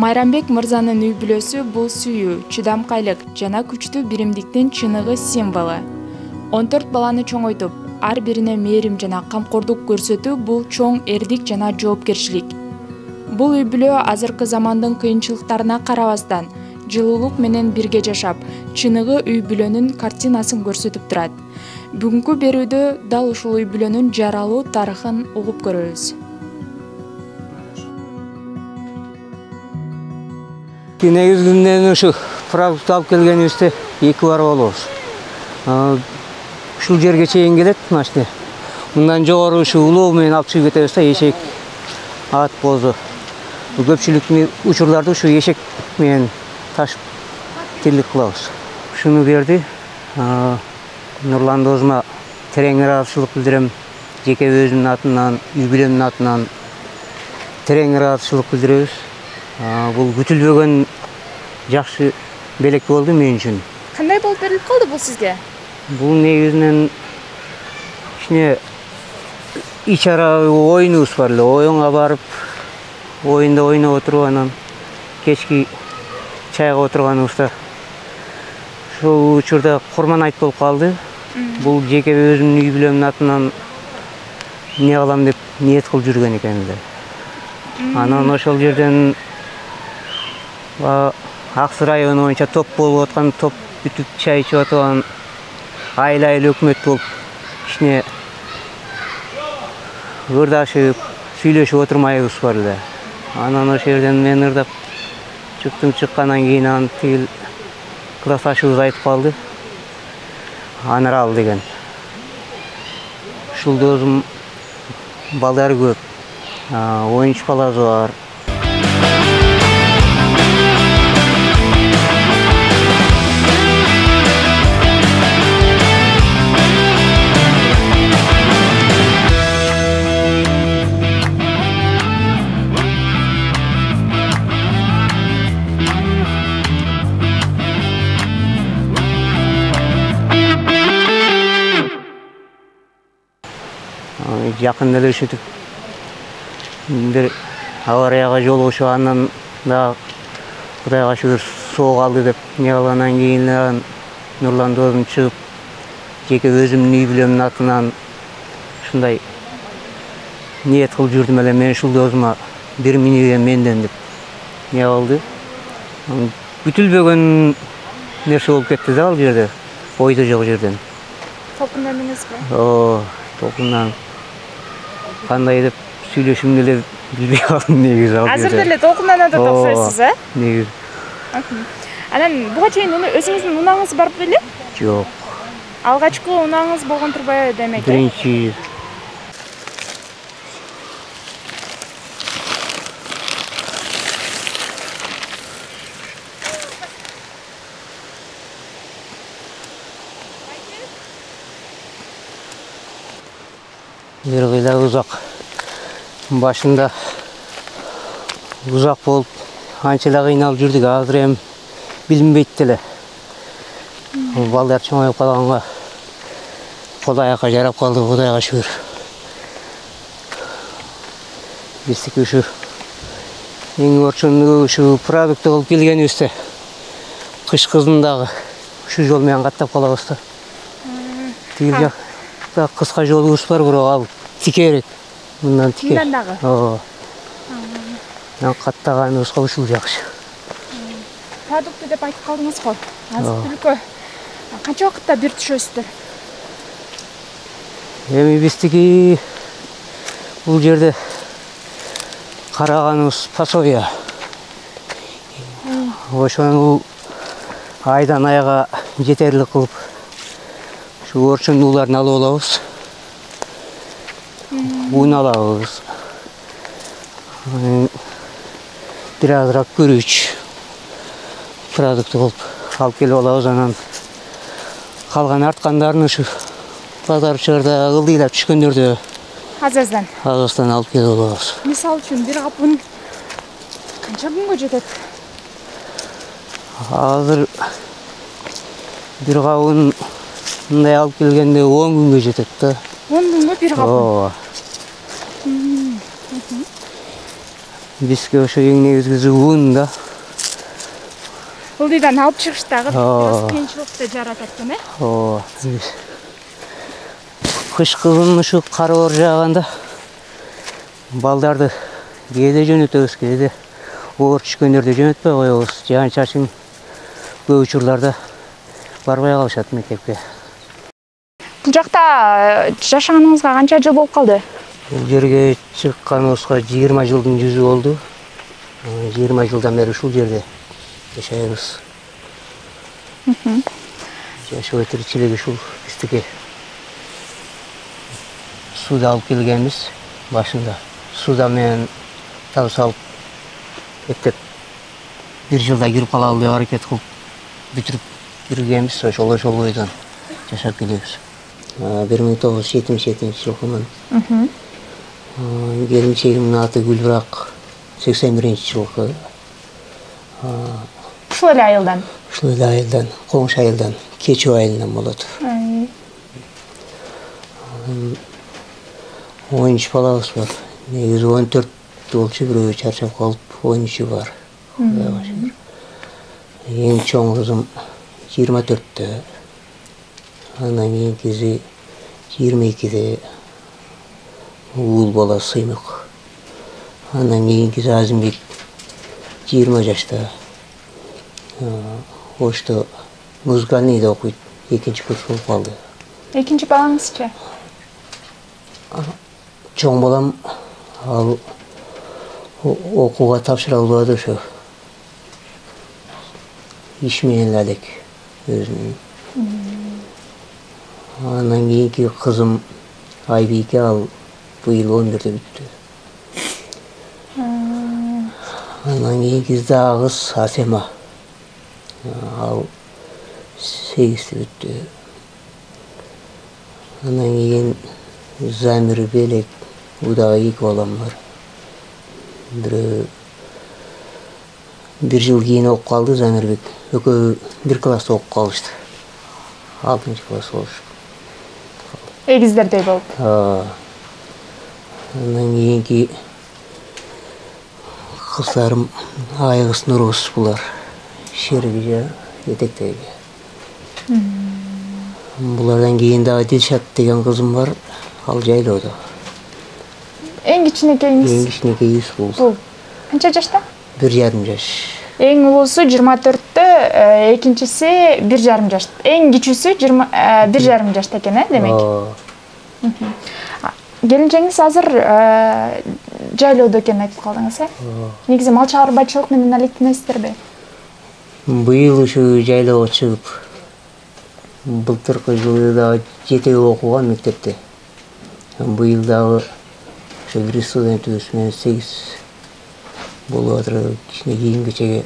Майрамбек мырзанын үй бүлөсү бул сүйүү, чыдамкайлык жана күчтүү биримдиктин чыныгы символу. 14 баланы чоңойтуп, ар бирине мээрим жана камкордук көрсөтүү бул чоң эрдик жана жоопкерчилик. Бул үй бүлө азыркы замандын кыйынчылыктарына карабастан, жылуулук менен бирге жашап, чыныгы үй бүлөнүн картинасын көрсөтүп турат. Бүгүнкү берүүдө дал ушул үй бүлөнүн жаралуу тарыхын угуп көрөбүз. Негизинен ушу продукт алып келгенибизде 2 бар болобуз. Ушул жерге чейин келет машина. Мындан жогору ушу улоо менен алып чыгып кетебиз да, эшек, ат, бозу. Көпчүлүк учурларда ушу эшек менен ташып тирлик кылабыз. Ушуну берди. Нурлан досума терең ыраазычылык билдирем. Жеке өзүмдүн атынан, үй бүлөмдүн атынан терең ыраазычылык билдиребиз. Бул күтүлбөгөн жакшы белек болду мен үчүн. Кандай болуп берилип калды бул сизге? Бул негизинен кичине ич-ара оюнубуз бар эле. Оюнга барып, оюнда ойноп отуруп, анан кечки чайга отурганыбызда ушул учурда курман айт болуп калды. Бул жеке өзүмдүн үй бүлөмдүн атынан эмне кылам деп ниет кылып жүргөн экен эле. Анан ошол жерден Аксы району боюнча топ болуп аткан, топ бүтүп чай ичип аткан айыл өкмөт болуп кичине ырдашып, сүйлөшүп отурмайбыз бар эле. Анан ошол жерден мен ырдап чыккандан кийин анан тигил классташыбыз айтып калды. Анарал деген. Ушул досум балдары көп. 13 баласы бар. Жакында эле ушинтип бир аварияга жолугушуп, андан да Кудайга шүгүр соо калды деп эмне кылгандан кийин Нурлан досум чыгып, жеке өзүмдүн үй бүлөмдүн атынан ушундай ниет кылып жүрдүм эле. Мен ушул досума бир миниген менден деп эмне кылды. Күтүлбөгөн нерсе болуп кетти да ал жерде, ойдо жок жерден. Топундан эмеспи? Топундан. Кандай деп сүйлөшүмдү эле билбей калдым негизи ал жерде. Азыр деле толкунданат окшойсуз, э? Негизи. Анан буга чейин өзүңүздүн унааңыз бар беле? Жок. Алгачкы унааңыз болгон турбайбы демек? Биринчи. Бир кыйла узак. Башында узак болуп, анча эле кыйналып жүрдүк. Азыр эми билинбейт деле. Балдар чоңоюп калганга кол аякка жарап калды, Кудайга шүгүр. Биздики ушу эң орчундугу ушу продукт алып келгенибизде кыш кызындагы ушу жол менен каттап калабыз да. Тигил жакта кыска жолубуз бар, бирок ал тикерээк. Мындан тике. Мындан дагы. Каттаганыбызга ушул жакшы. Продукты деп айтып калдыңыз го. Азыр-түлүккө канча убакытта бир түшөсүздөр? Эми биздики бул жерде караганыбыз пособие. Ошону айдан айга жетерлик кылып ушу орчундууларын алып алабыз. Un alabыз. Бир азыраак көрүүч продукт кылып алып келип алабыз. Анан калган арткандарын ушу базар чыгарда ылдыйлап түшкөндөрдү Азаздан алып келип алабыз. Мисалы үчүн бир капын канча күнгө жетет? Азыр бир кабын мындай алып келгенде 10 күнгө жетет да. 10 күнгө бир капын? Бизге ошо эң негизгиси уун да. Ылдыйдан алып чыгыштагы бирок кыйынчылыкты жаратат экен, э? Ооба. Кышкы ушу кар оор жааганда балдарды кээде жөнөтөбүз, кээде оор түшкөндөрдө жөнөтпөй коебуз. Жаан-чачын көп учурларда барбай калышат мектепке. Бул жакта жашаганыңызга канча жыл болуп калды? Бул жерге чыкканыбызга 20 жылдын жүзү болду. 20 жылдан бери ушул жерде жашайбыз. Жашоо тиричилиги ушул биздики. Суда алып келгенбиз башында. Суда менен табыс алып эптеп 1 жылда кирип калалы деп аракет кылып бүтүрүп киргенбиз. Ошол бойдон жашап келебиз. 1977-жылкымын. Келинчегимдин аты Гүлбирак 81-жылкы. Ушул эле айылдан. Ушул эле айылдан, коңшу айылдан, Кечүү айылынан болот. 13 балабыз бар. Негизи 14 болчу, бирөө чарчап калып, 13 бар. Эң чоң кызым 24-тө. Андан кийинкиси 22-де. Уул бала Сыймык. Андан кийинкиси Азимбек 20 жашта. Ошто музыкальныйда окуйт, 2-курс болуп калды. Экинчи балаңызчы? Чоң балам ал окууга тапшыра албады ошо. Иш менен элек өзүнүн. Андан кийинки кызым Айбике ал быйыл 11-де бүттү. Андан кийинки дагы кыз Асема. Ал 8-де бүттү. Андан кийин Замир Белек, удагы 2 балам бар. Бирөө 1 жыл кийин окуп калды Замирбек. Экөө 1 класста окуп калышты. 6-класс болушу. Эгиздердей болуп. Андан кийинки кыздарым Айгыз, Нургуз булар. Шерги этектеги. Булардан кийин дагы Дилшат деген кызым бар. Ал жайлоодо. Эң кичинекейиңиз? Эң кичинекейибиз бул. Канча жашта? 1,5 жаш. Эң улуусу 24-тө, экинчиси 1,5 жаш. Эң кичүүсү 1,5 жашта экен, демек. Келинчегиңиз азыр жайлоодо экенин айтып калдыңыз, э? Негизи мал чарбачылык менен алектенесиздерби? Быйыл ушу жайлоого чыгып, былтыркы жылы дагы 7 окуган мектепте. Быйыл дагы ошо бир студентибиз менен 8 болуп атыр. Кичине кийим-кечеге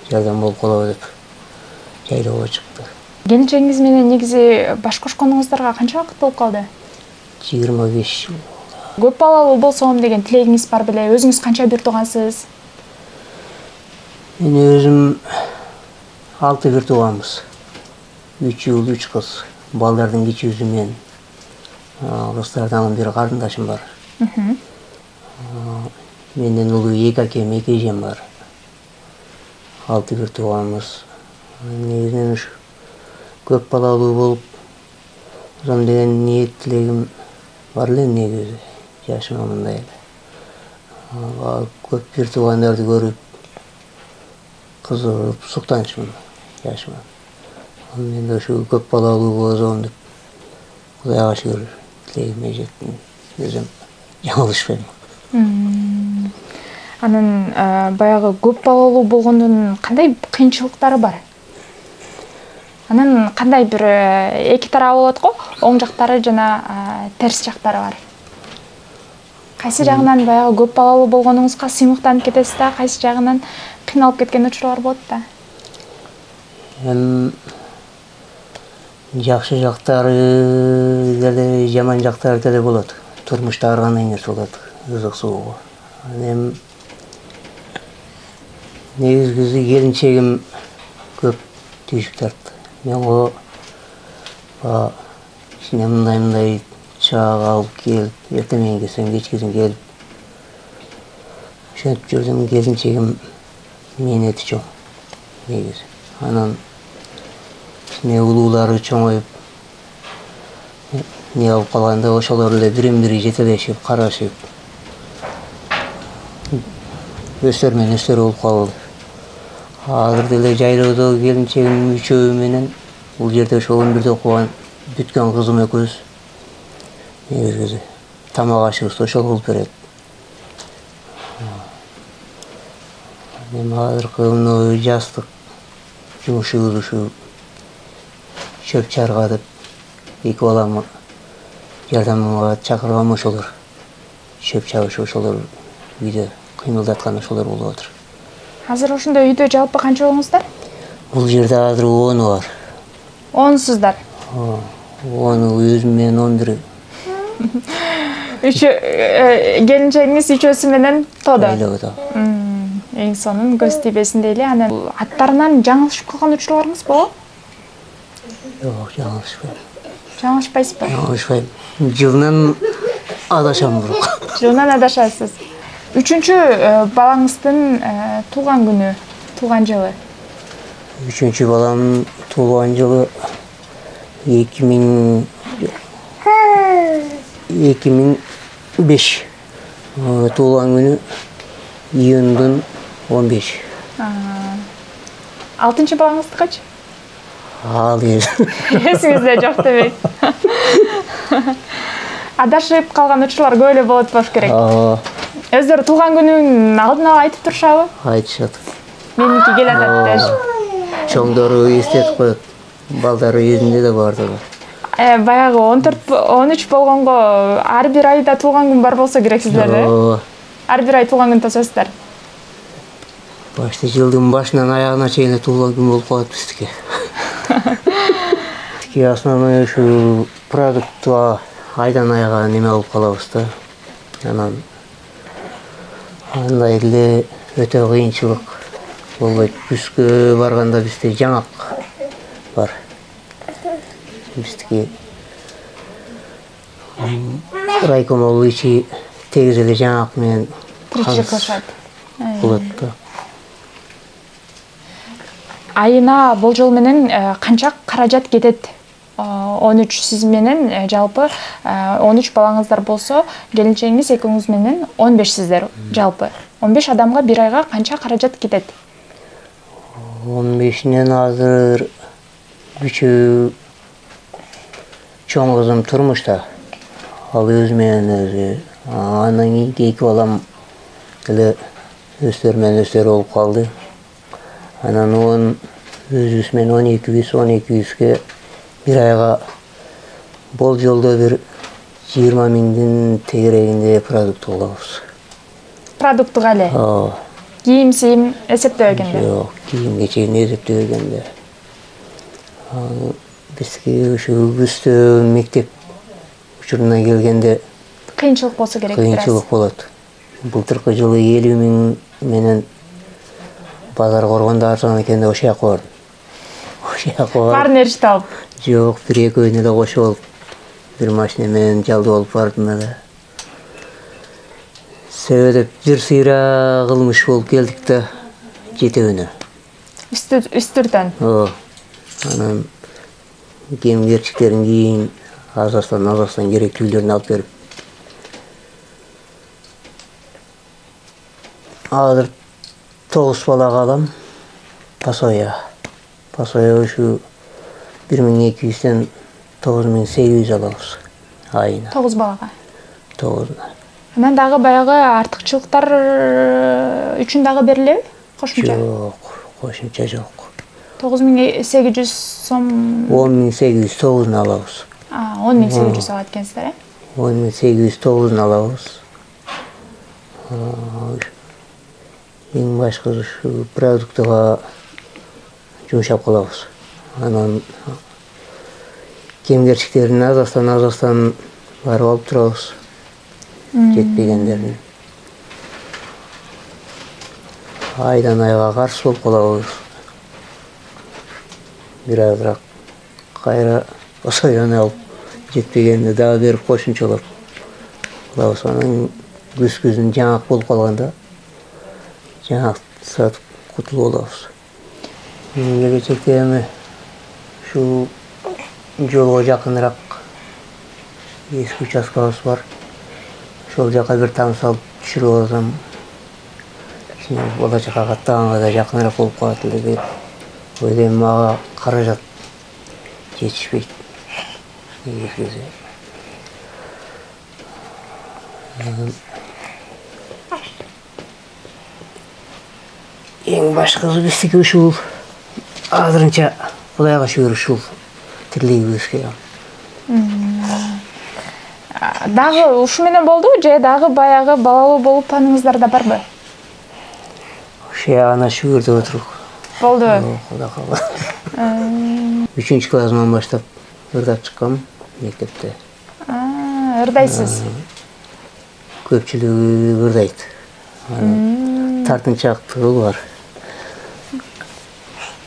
жардам болуп калабы деп жайлоого чыкты. Келинчегиңиз менен негизи баш кошконуңуздарга канча убакыт болуп калды? 25 жыл. Көп балалуу болсом деген тилегиңиз бар беле? Өзүңүз канча бир туугансыз? Мен өзүм 6 бир тууганбыз. 3 уул, 3 кыз. Балдардын кичүүсү мен. Кыздардан бир карындашым бар. Менден улуу 2 акем, 2 эжем бар. 6 бир тууганбыз. Негизинен ушу көп балалуу болуп, ошон деген ниет тилегим бар эле негизи. Жашыма мындай эле. Көп бир туугандарды көрүп, кызыгып, суктанчумун жашыма. Мен ошо көп балалуу болсом деп Кудайга шүгүр тилегиме жеттим. Өзүм жаңылышпайм. Анын баягы көп балалуу болгондун кандай кыйынчылыктары бар? Анын кандай бир эки тарабы болот го? Оң жактары жана терс жактары бар. Кайсы жагынан баягы көп балалуу болгонуңузга сыймыктанып кетесиз да, кайсы жагынан кыйналып кеткен учурлар болот да? Жакшы жактары деле, жаман жактары деле болот. Турмушта ар кандай нерсе болот, ызык суугу. Негизгиси келинчегим көп түйшүк тартты. Мен го кичине мындай чаак алып келип, эртең менен келсем, кечкесин келип, ошо Ошентип жүрдүм, келинчегим мени эти чоң негизи. Анан кичине улуулары чоңоюп не алып калганда ошолор эле бирин-бири жетелешип, карашып өстөр болуп калды. Азыр деле жайлоодо келинчегим үчөө менен бул жерде ошо 11-де окуган бүткөн кызым экөөбүз негизи тамак ашыбызды ошол кылып берет. Эми азыркы мына жастык жумушубуз ушу чөп чарга деп эки баламы жардамга чакыргам, ошолор чөп чабышып, ошолор үйдө кыймылдаткан ошолор болуп атыр. Азыр ошондо үйдө жалпы канча болуңуздар? Бул жерде азыр 10 бар. 10суздар. 10 өзүм менен 11. Келинчегиңиз үчөөсү менен тоодо. Айлоодо. Эң сонун көз тийбесин дейли. Анан аттарынан жаңылышып калган учурларыңыз болобу? Жок, жаңылышпайм. Жаңылышпайсызбы? Жаңылышпайм. Жылынан адашам бирок. Жылынан адашасыз. Үчүнчү балаңыздын туулган күнү, туулган жылы? Үчүнчү баламдын туулган жылы 2005. Туулган күнү июндун 15. 6-чы балаңыздыкычы? Ал Эсиңизде жок дебейт. Адашып калган учурлар көп эле болот болуш керек. Өздөрү туулган күнүн алдын ала айтып турушабы? Айтышат. Меники келатат деп. Чоңдору эстетип коет. Балдары өзүндө да бардыгы. Баягы 14-13 болгонго ар бир айда туулган күн бар болсо керек сиздерде. Ар бир ай туулган күн тососуздар. Башты жылдын башынан аягына чейин туулган күн болуп калат биздики. Биздики основной ушу продуктка айдан айга неме алып калабыз да. Анан андай эле өтө кыйынчылык болбойт. Күзгө барганда бизде жаңак бар. Биздики райком ичи тегиз эле жаңак менен тиричилик кылышат. Болот да. Айына болжол менен канча каражат кетет? 13 сиз менен жалпы 13 балаңыздар болсо, келинчегиңиз экөөңүз менен 15 сиздер жалпы. 15 адамга бир айга канча каражат кетет? 15нен азыр үчөө чоң кызым турмушта. Ал өзү менен өзү. Анан эки балам эле өстөр болуп калды. Анан өзүбүз менен 1200ге бир айга болжолдо бир 20 миңдин тегерегинде продукт алабыз. Продуктуга эле? Кийим эсептебегенде? Жок, кийимге чейин эсептебегенде. Бизге ушу күздө мектеп учуруна келгенде кыйынчылык болсо керек. Кыйынчылык болот. Былтыркы жылы 50 миң менен базар коргондо арзан экен деп ошол жака бардым. Баарын эришип алып? Жок, бир-экөөнү эле кошуп алып, бир машина менен жалдап алып бардым эле. Себеп бир сыйра кылмыш болуп келдик да, жетебине. Үстүртөн? Анан кийим-кечектерин кийин, азастан керектүүлөрүн алып берип. Азыр 9 бала калам. Пасоя ушу 1200ден 9800 алабыз айына. 9 балага? 9. Анан дагы баягы артыкчылыктар үчүн дагы берилеби? Кошумча? Жок, кошумча жок. 9800 сом. 10809 алабыз. 10800 алат экенсиздер, 10809 алабыз. Эң башкысы ушу продуктага жумшап калабыз. Анан кийим-кечектерин азастан барып алып турабыз. Жетпегендерин. Айдан айга каршы болуп калабыз. Бирок кайра осоюну алып жетпегенде дагы берип кошумчалап кылабыз. Анан күздүн жаңак болуп калганда жаңа сатып кутулуп алабыз. Келечекте эми ушул жолго жакыныраак эски участкабыз бар. Ошол жака бир там салып түшүрүп алсам, бала чака каттаганга да жакыныраак болуп калат эле деп ойлойм. Мага каражат жетишпейт. Эң башкысы биздики ушул азырынча Кудайга шүгүр ушул тирилигибизге. Дагы ушу менен болдубу же дагы баягы балалуу болуп планыңыздар да барбы? Ошо ана шүгүр деп отурук. Болду. Кудай калса. 3 классынан баштап ырдап чыккам мектепте. Ырдайсыз. Көпчүлүгү ырдайт. Тартынчаактыгы бар.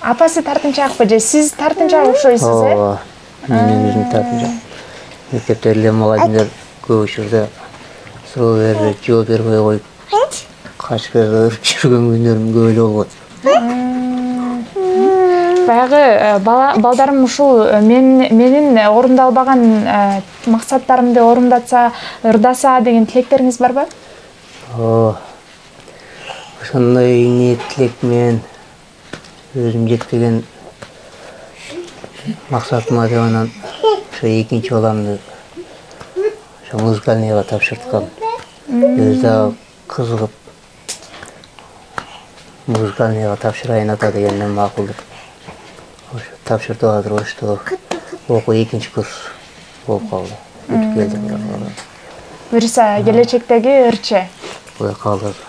Апасы тартынчаакпы же сиз тартынчаак окшойсуз, э? Ооба. Мен өзүм тартынчаак. Мектепте эле мугалимдер көп учурда суроо берип, жооп бербей коюп, качып өрүп жүргөн күндөрүм көп эле болот. Баягы балдарым ушул менин орундалбаган максаттарымды орундатса, ырдаса деген тилектериңиз барбы? Ооба. Ошондой ниет тилек менен өзүм жетпеген максатыма деп анан ошо экинчи баламды ошо музыкальныйга тапшырткам. Өзү дагы кызыгып музыкальныйга тапшырайын ата дегенден макул деп ошо тапшыртып атыр. Ошто окуу экинчи курс болуп калды. Бүтүп келди. Буюрса келечектеги ырчы. Кудай кааласа.